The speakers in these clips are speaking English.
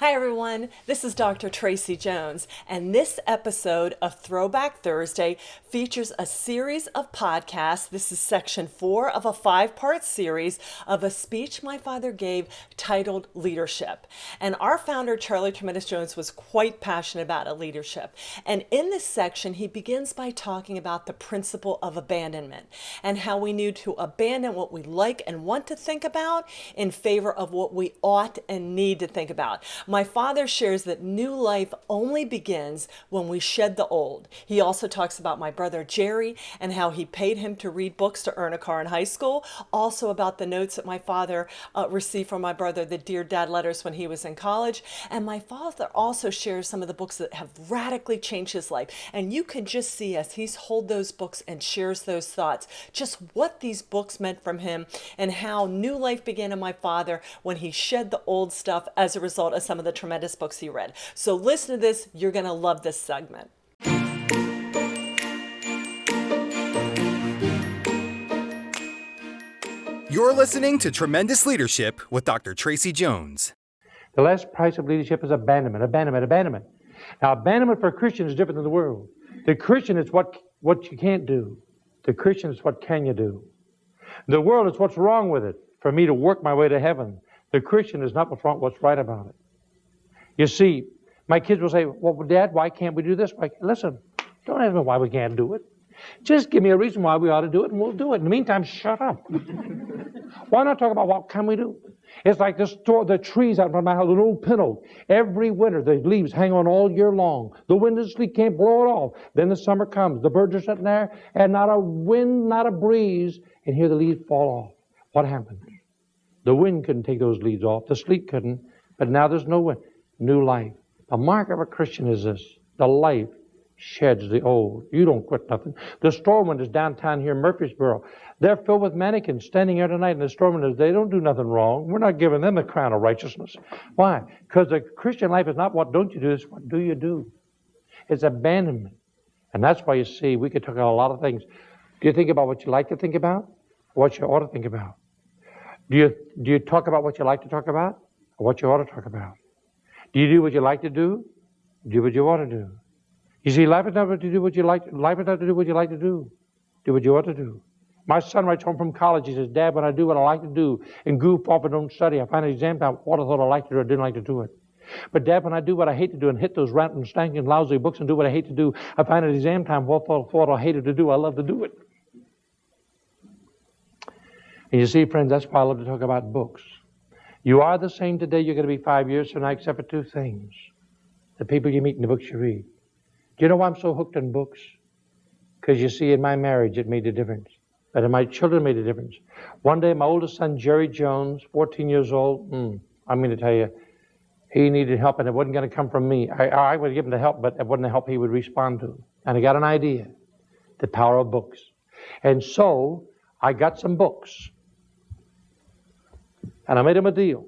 Hi everyone, this is Dr. Tracy Jones, and this episode of Throwback Thursday features a series of podcasts. This is section 4 of a 5-part series of a speech my father gave titled Leadership. And our founder, Charlie Tremendous Jones, was quite passionate about leadership. And in this section, he begins by talking about the principle of abandonment and how we need to abandon what we like and want to think about in favor of what we ought and need to think about. My father shares that new life only begins when we shed the old. He also talks about my brother Jerry and how he paid him to read books to earn a car in high school. Also about the notes that my father received from my brother, the Dear Dad letters when he was in college. And my father also shares some of the books that have radically changed his life. And you can just see as he's hold those books and shares those thoughts, just what these books meant from him and how new life began in my father when he shed the old stuff as a result of some of the tremendous books he read. So listen to this. You're going to love this segment. You're listening to Tremendous Leadership with Dr. Tracy Jones. The last price of leadership is abandonment, abandonment, abandonment. Now, abandonment for a Christian is different than the world. The Christian is what you can't do. The Christian is what can you do. The world is what's wrong with it for me to work my way to heaven. The Christian is not what's wrong, what's right about it. You see, my kids will say, well, Dad, why can't we do this? Listen, don't ask me why we can't do it. Just give me a reason why we ought to do it, and we'll do it. In the meantime, shut up. Why not talk about what can we do? It's like the trees out in front of my house, an old pin oak. Every winter, the leaves hang on all year long. The wind and sleet can't blow it off. Then the summer comes. The birds are sitting there, and not a wind, not a breeze, and here the leaves fall off. What happens? The wind couldn't take those leaves off. The sleet couldn't. But now there's no wind. New life. The mark of a Christian is this. The life sheds the old. You don't quit nothing. The store windows downtown here in Murfreesboro, they're filled with mannequins standing here tonight in the store windows. They don't do nothing wrong. We're not giving them the crown of righteousness. Why? Because the Christian life is not what don't you do, it's what do you do. It's abandonment. And that's why you see we could talk about a lot of things. Do you think about what you like to think about? Or what you ought to think about? Do you talk about what you like to talk about? Or what you ought to talk about? Do you do what you like to do? Do what you ought to do. You see, life is not to do what you like. Life is not to do what you like to do. Do what you ought to do. My son writes home from college. He says, Dad, when I do what I like to do and goof off and don't study, I find an exam time what I thought I liked to do or didn't like to do it. But Dad, when I do what I hate to do and hit those ranting, stanking, lousy books and do what I hate to do, I find at exam time what I hated to do, I love to do it. And you see, friends, that's why I love to talk about books. You are the same today you're going to be 5 years from now, except for two things. The people you meet and the books you read. Do you know why I'm so hooked on books? Because you see, in my marriage, it made a difference. But in my children, it made a difference. One day, my oldest son, Jerry Jones, 14 years old, I'm going to tell you, he needed help, and it wasn't going to come from me. I would give him the help, but it wasn't the help he would respond to. And I got an idea, the power of books. And so, I got some books. And I made him a deal.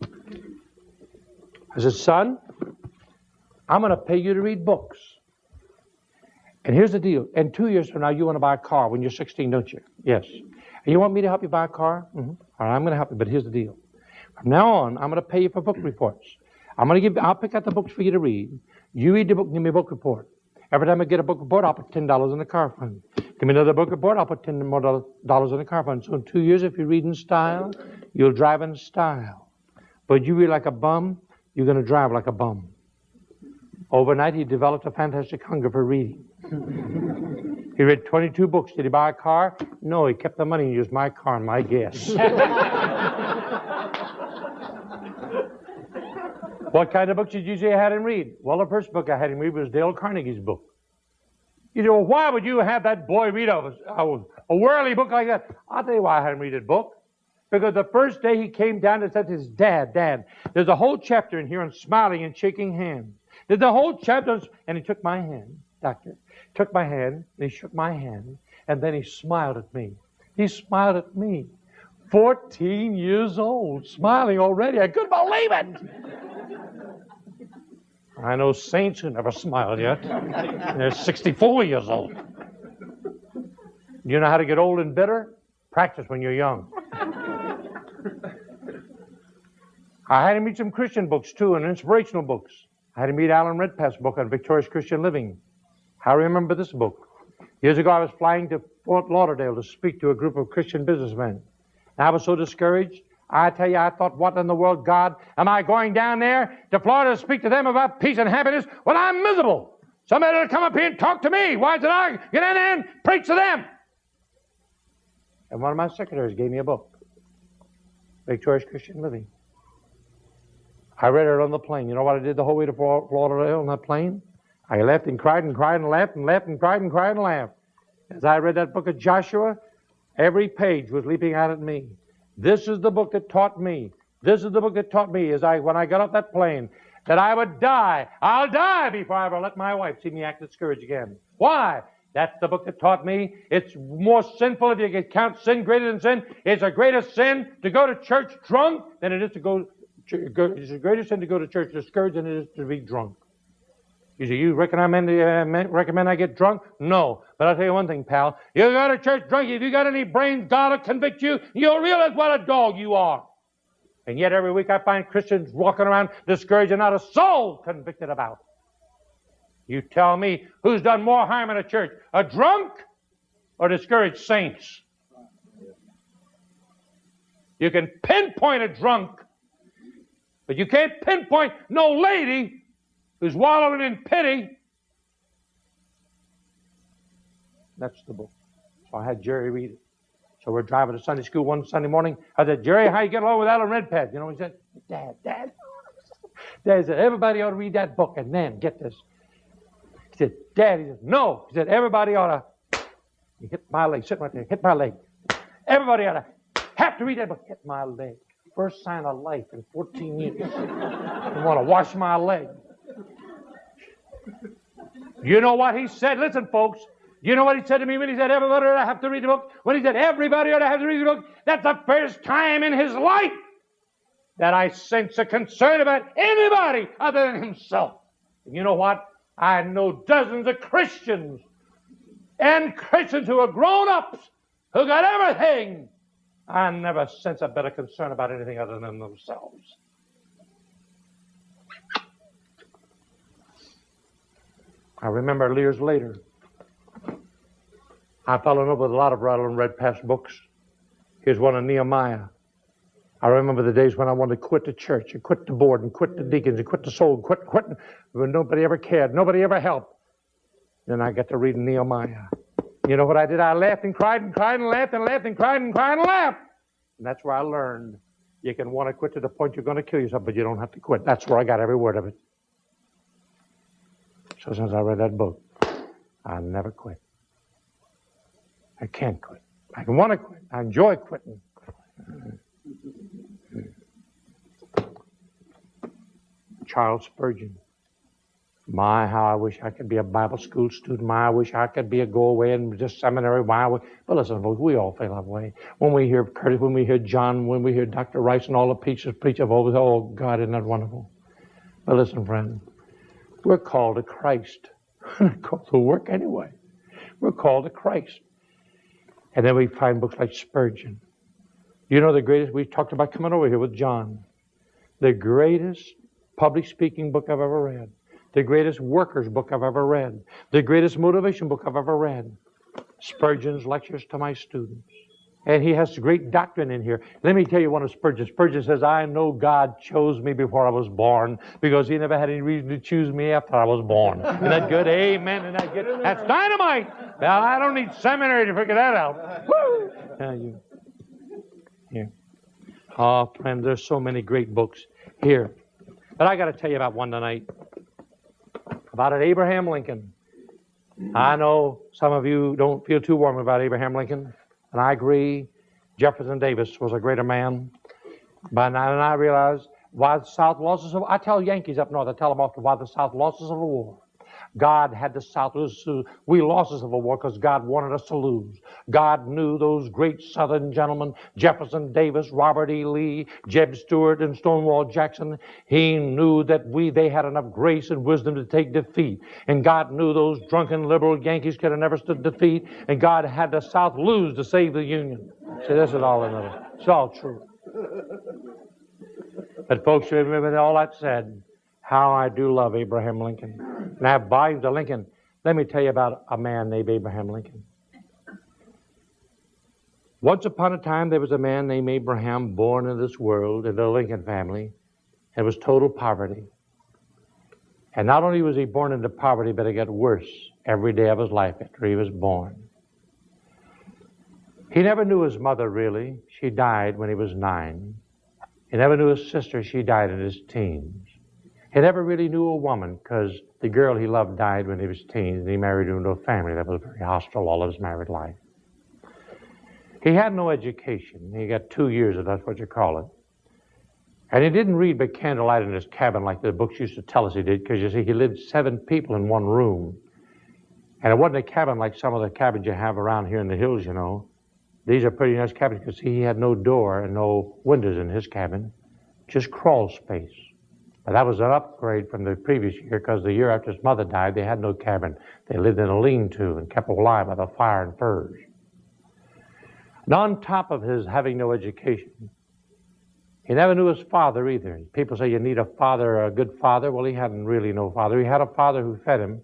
I said, son, I'm going to pay you to read books. And here's the deal. In 2 years from now, you want to buy a car when you're 16, don't you? Yes. And you want me to help you buy a car? Mm-hmm. All right, I'm going to help you, but here's the deal. From now on, I'm going to pay you for book reports. I'll pick out the books for you to read. You read the book and give me a book report. Every time I get a book report, I'll put $10 in the car fund. Give me another book report, I'll put $10 more in the car fund. So in 2 years, if you read in style, you'll drive in style. But you read like a bum, you're going to drive like a bum. Overnight, he developed a fantastic hunger for reading. He read 22 books. Did he buy a car? No, he kept the money and used my car and my gas. What kind of books did you say I had him read? Well, the first book I had him read was Dale Carnegie's book. You say, well, why would you have that boy read a worldly book like that? I'll tell you why I had him read a book. Because the first day he came down and said to his dad, there's a whole chapter in here on smiling and shaking hands. There's a whole chapter, and he took my hand, doctor, took my hand, and he shook my hand, and then he smiled at me. He smiled at me. 14 years old, smiling already. I couldn't believe it. I know saints who never smiled yet. They're 64 years old. You know how to get old and bitter? Practice when you're young. I had him read some Christian books, too, and inspirational books. I had him read Alan Redpath's book on victorious Christian living. I remember this book. Years ago, I was flying to Fort Lauderdale to speak to a group of Christian businessmen. And I was so discouraged. I tell you, I thought, what in the world, God, am I going down there to Florida to speak to them about peace and happiness? Well, I'm miserable. Somebody ought to come up here and talk to me. Why did I get in there and preach to them? And one of my secretaries gave me a book, Victorious Christian Living. I read it on the plane. You know what I did the whole way to Fort Lauderdale on that plane? I laughed and cried and cried and laughed and laughed and cried and cried and laughed. As I read that book of Joshua, every page was leaping out at me. This is the book that taught me. This is the book that taught me when I got off that plane that I would die. I'll die before I ever let my wife see me act discouraged again. Why? That's the book that taught me it's more sinful if you can count sin greater than sin. It's a greater sin to go to church drunk than it is to go. It's a greater sin to go to church discouraged than it is to be drunk. You say, you recommend I get drunk? No. But I'll tell you one thing, pal. You go to church drunk, if you got any brains, God will convict you. You'll realize what a dog you are. And yet every week I find Christians walking around discouraged and not a soul convicted about. You tell me who's done more harm in a church, a drunk or discouraged saints? You can pinpoint a drunk, but you can't pinpoint no lady who's wallowing in pity. That's the book. So I had Jerry read it. So we're driving to Sunday school one Sunday morning. I said, Jerry, how you get along with Alan Redpath? You know, he said, Dad. Dad said, everybody ought to read that book. And then, get this. He said, Dad, he said, no. He said, everybody ought to, he hit my leg, sit right there, hit my leg. Everybody ought to have to read that book. Hit my leg. First sign of life in 14 years. I want to wash my leg. You know what he said? Listen, folks. You know what he said to me when he said everybody ought to have to read the book? When he said everybody ought to have to read the book, that's the first time in his life that I sense a concern about anybody other than himself. And you know what? I know dozens of Christians and Christians who are grown-ups who got everything. I never sense a better concern about anything other than themselves. I remember years later, I fell in love with a lot of Alan Redpath's books. Here's one on Nehemiah. I remember the days when I wanted to quit the church and quit the board and quit the deacons and quit the soul, quit, when nobody ever cared, nobody ever helped. Then I got to read Nehemiah. You know what I did? I laughed and cried and cried and laughed and laughed and cried and cried and laughed. And that's where I learned you can want to quit to the point you're going to kill yourself, but you don't have to quit. That's where I got every word of it. So since I read that book, I never quit. I can't quit. I can want to quit. I enjoy quitting. Charles Spurgeon. My, how I wish I could be a Bible school student. My, I wish I could be a go away and just seminary. But listen, folks, we all feel that way. When we hear Curtis, when we hear John, when we hear Dr. Rice and all the preachers preach of all, oh, God, isn't that wonderful? But listen, friend, we're called to Christ. We're called to work anyway. We're called to Christ. And then we find books like Spurgeon. You know the greatest, we talked about coming over here with John. The greatest public speaking book I've ever read. The greatest workers book I've ever read. The greatest motivation book I've ever read. Spurgeon's Lectures to My Students. And he has great doctrine in here. Let me tell you one of Spurgeon. Spurgeon says, I know God chose me before I was born because he never had any reason to choose me after I was born. Isn't that good? Amen. Isn't that good? That's dynamite. Well, I don't need seminary to figure that out. Woo! Here. Oh, friend, there's so many great books here. But I got to tell you about one tonight. About an Abraham Lincoln. I know some of you don't feel too warm about Abraham Lincoln. And I agree, Jefferson Davis was a greater man. But now I realize why the South lost us. I tell Yankees up north, I tell them often why the South lost us of a war. God had the South lose. We lost us of a war because God wanted us to lose. God knew those great Southern gentlemen, Jefferson Davis, Robert E. Lee, Jeb Stuart, and Stonewall Jackson. He knew that they had enough grace and wisdom to take defeat. And God knew those drunken liberal Yankees could have never stood defeat. And God had the South lose to save the Union. See, this is all another. It's all true. But folks, with all that said, how I do love Abraham Lincoln. And I have volumes of Lincoln. Let me tell you about a man named Abraham Lincoln. Once upon a time, there was a man named Abraham born in this world, in the Lincoln family. It was total poverty. And not only was he born into poverty, but it got worse every day of his life after he was born. He never knew his mother, really. She died when he was 9. He never knew his sister. She died in his teens. He never really knew a woman because the girl he loved died when he was teens, and he married into a family that was very hostile all of his married life. He had no education. He got 2 years, if that's what you call it. And he didn't read by candlelight in his cabin like the books used to tell us he did, because you see, he lived 7 people in one room. And it wasn't a cabin like some of the cabins you have around here in the hills, you know. These are pretty nice cabins, because he had no door and no windows in his cabin, just crawl space. But that was an upgrade from the previous year, because the year after his mother died, they had no cabin. They lived in a lean-to and kept alive by the fire and furs. And on top of his having no education, he never knew his father either. People say you need a father, a good father. Well, he hadn't really no father. He had a father who fed him,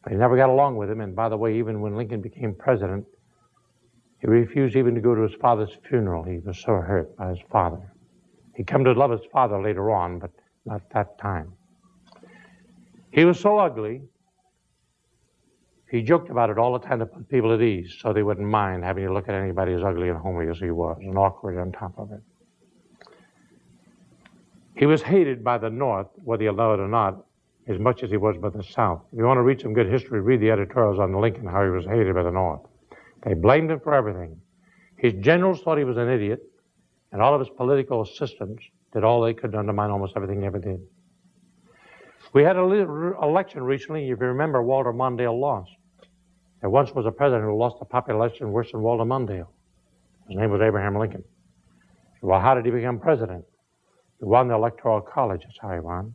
but he never got along with him. And by the way, even when Lincoln became president, he refused even to go to his father's funeral. He was so hurt by his father. He'd come to love his father later on, but not that time. He was so ugly, he joked about it all the time to put people at ease so they wouldn't mind having to look at anybody as ugly and homely as he was, and awkward on top of it. He was hated by the North, whether you know it or not, as much as he was by the South. If you want to read some good history, read the editorials on Lincoln, how he was hated by the North. They blamed him for everything. His generals thought he was an idiot, and all of his political assistants did all they could to undermine almost everything he ever did. We had an election recently. If you remember, Walter Mondale lost. There once was a president who lost a popular election worse than Walter Mondale. His name was Abraham Lincoln. Well, how did he become president? He won the Electoral College. That's how he won.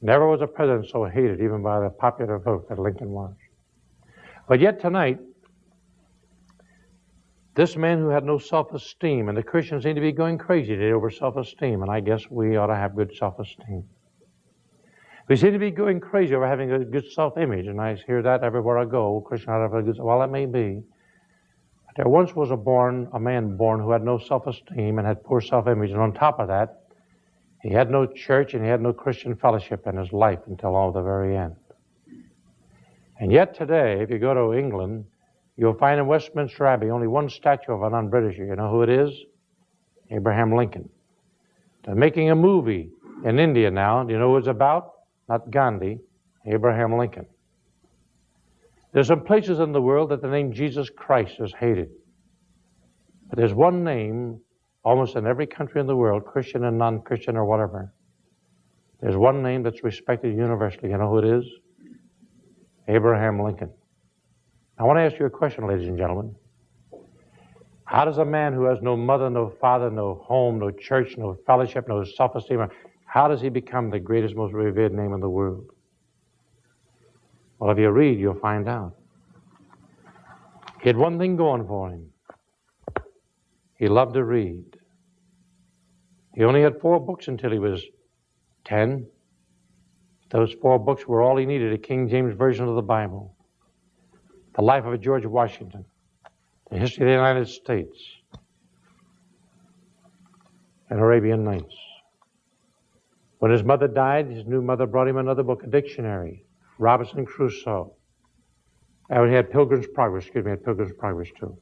Never was a president so hated, even by the popular vote, that Lincoln was. But yet tonight, this man who had no self-esteem, and the Christians seem to be going crazy today over self-esteem, and I guess we ought to have good self-esteem. We seem to be going crazy over having a good self-image, and I hear that everywhere I go. Christian ought to have a good, well, that may be. But there once was a man born who had no self-esteem and had poor self-image, and on top of that, he had no church and he had no Christian fellowship in his life until all the very end. And yet today, if you go to England, you'll find in Westminster Abbey only one statue of a non-Britisher. You know who it is? Abraham Lincoln. They're making a movie in India now. Do you know who it's about? Not Gandhi, Abraham Lincoln. There's some places in the world that the name Jesus Christ is hated. But there's one name almost in every country in the world, Christian and non-Christian or whatever. There's one name that's respected universally. You know who it is? Abraham Lincoln. I want to ask you a question, ladies and gentlemen. How does a man who has no mother, no father, no home, no church, no fellowship, no self-esteem, how does he become the greatest, most revered name in the world? Well, if you read, you'll find out. He had one thing going for him. He loved to read. He only had 4 books until he was 10. Those 4 books were all he needed, a King James Version of the Bible. The Life of George Washington, the History of the United States, and Arabian Nights. When his mother died, his new mother brought him another book, a dictionary, Robinson Crusoe. And he had Pilgrim's Progress, had Pilgrim's Progress too.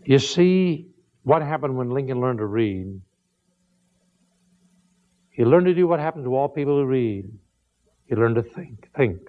You see what happened when Lincoln learned to read. He learned to do what happened to all people who read. He learned to think.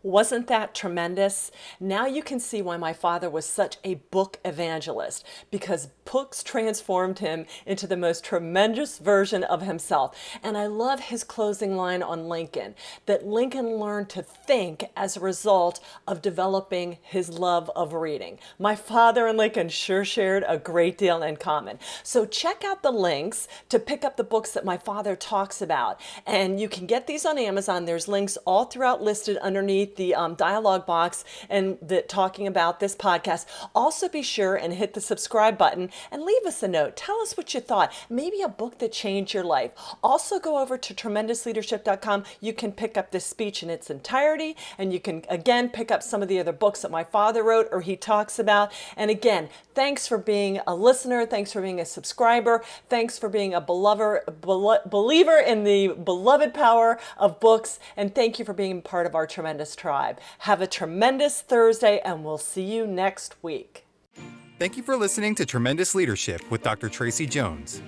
Wasn't that tremendous? Now you can see why my father was such a book evangelist, because books transformed him into the most tremendous version of himself. And I love his closing line on Lincoln, that Lincoln learned to think as a result of developing his love of reading. My father and Lincoln sure shared a great deal in common. So check out the links to pick up the books that my father talks about. And you can get these on Amazon. There's links all throughout listed underneath the dialogue box and talking about this podcast. Also be sure and hit the subscribe button and leave us a note. Tell us what you thought. Maybe a book that changed your life. Also go over to tremendousleadership.com. You can pick up this speech in its entirety, and you can again pick up some of the other books that my father wrote or he talks about. And again, thanks for being a listener. Thanks for being a subscriber. Thanks for being a believer in the beloved power of books. And thank you for being part of our tremendous tribe. Have a tremendous Thursday, and we'll see you next week. Thank you for listening to Tremendous Leadership with Dr. Tracy Jones.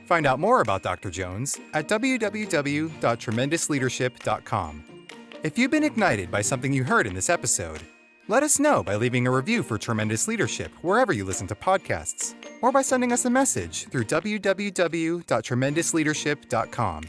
Find out more about Dr. Jones at www.tremendousleadership.com. If you've been ignited by something you heard in this episode, let us know by leaving a review for Tremendous Leadership wherever you listen to podcasts, or by sending us a message through www.tremendousleadership.com.